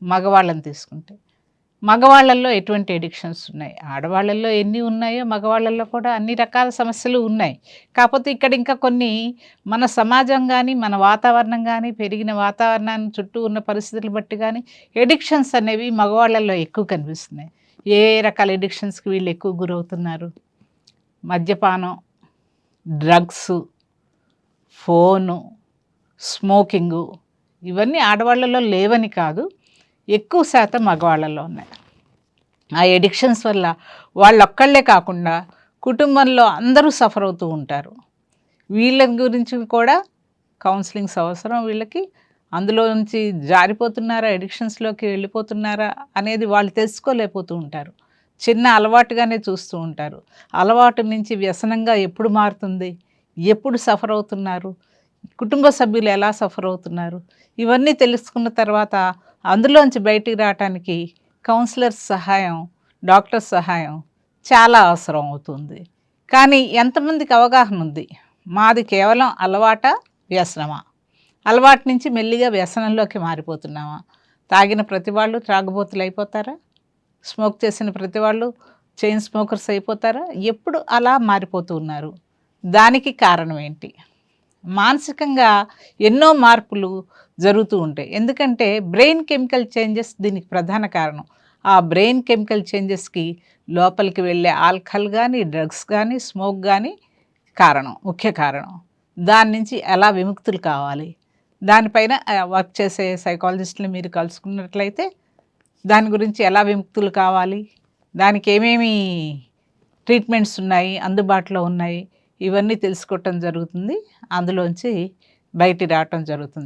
మగవాళ్ళని తీసుకుంటే. మగవాళ్ళల్లో ఎటువంటి ఎడిక్షన్స్ ఉన్నాయి? ఆడవాళ్ళల్లో ఎన్ని ఉన్నాయో మగవాళ్ళల్లో కూడా అన్ని రకాల సమస్యలు ఉన్నాయి. కాపోతే ఇక్కడ ఇంకా కొన్ని మన సమాజం గానీ, మన వాతావరణం గానీ, పెరిగిన వాతావరణాన్ని చుట్టూ ఉన్న పరిస్థితులు బట్టి గానీ, ఎడిక్షన్స్ అనేవి మగవాళ్ళల్లో ఎక్కువ కనిపిస్తున్నాయి. ఏ ఏ రకాల ఎడిక్షన్స్‌కి వీళ్ళు ఎక్కువ గురవుతున్నారు? మద్యపానం, డ్రగ్సు, ఫోను, స్మోకింగు ఇవన్నీ ఆడవాళ్ళలో లేవని కాదు. ఎక్కువ శాతం మగవాళ్ళలో ఉన్నాయి. ఆ ఎడిక్షన్స్ వల్ల వాళ్ళొక్కళ్ళే కాకుండా కుటుంబంలో అందరూ సఫర్ అవుతూ ఉంటారు. వీళ్ళ గురించి కూడా కౌన్సిలింగ్స్ అవసరం వీళ్ళకి. అందులో నుంచి జారిపోతున్నారా, ఎడిక్షన్స్‌లోకి వెళ్ళిపోతున్నారా అనేది వాళ్ళు తెలుసుకోలేకపోతూ ఉంటారు. చిన్న అలవాటుగానే చూస్తూ ఉంటారు. అలవాటు నుంచి వ్యసనంగా ఎప్పుడు మారుతుంది? ఎప్పుడు సఫర్ అవుతున్నారు? కుటుంబ సభ్యులు ఎలా సఫర్ అవుతున్నారు? ఇవన్నీ తెలుసుకున్న తర్వాత అందులోంచి బయటికి రావటానికి కౌన్సిలర్స్ సహాయం, డాక్టర్స్ సహాయం చాలా అవసరం అవుతుంది. కానీ ఎంతమందికి అవగాహన ఉంది? మాది కేవలం అలవాటా? వ్యసనమా? అలవాటు నుంచి మెల్లిగా వ్యసనంలోకి మారిపోతున్నామా? తాగిన ప్రతి వాళ్ళు త్రాగుబోతులు అయిపోతారా? స్మోక్ చేసిన ప్రతి వాళ్ళు చైన్ స్మోకర్స్ అయిపోతారా? ఎప్పుడు అలా మారిపోతూ ఉన్నారు? దానికి కారణం ఏంటి? మానసికంగా ఎన్నో మార్పులు జరుగుతూ ఉంటాయి. ఎందుకంటే బ్రెయిన్ కెమికల్ చేంజెస్ దీనికి ప్రధాన కారణం. ఆ బ్రెయిన్ కెమికల్ చేంజెస్‌కి లోపలికి వెళ్ళే ఆల్కహాల్ గానీ, డ్రగ్స్ గానీ, స్మోక్ గానీ కారణం. ముఖ్య కారణం. దాని నుంచి ఎలా విముక్తులు కావాలి? దానిపైన వర్క్ చేసే సైకాలజిస్ట్‌ని మీరు కలుసుకున్నట్లయితే దాని గురించి ఎలా విముక్తులు కావాలి? దానికి ఏమేమి ట్రీట్మెంట్స్ ఉన్నాయి, అందుబాటులో ఉన్నాయి, ఇవన్నీ తెలుసుకోవటం జరుగుతుంది. అందులోంచి బయటికి రావటం జరుగుతుంది.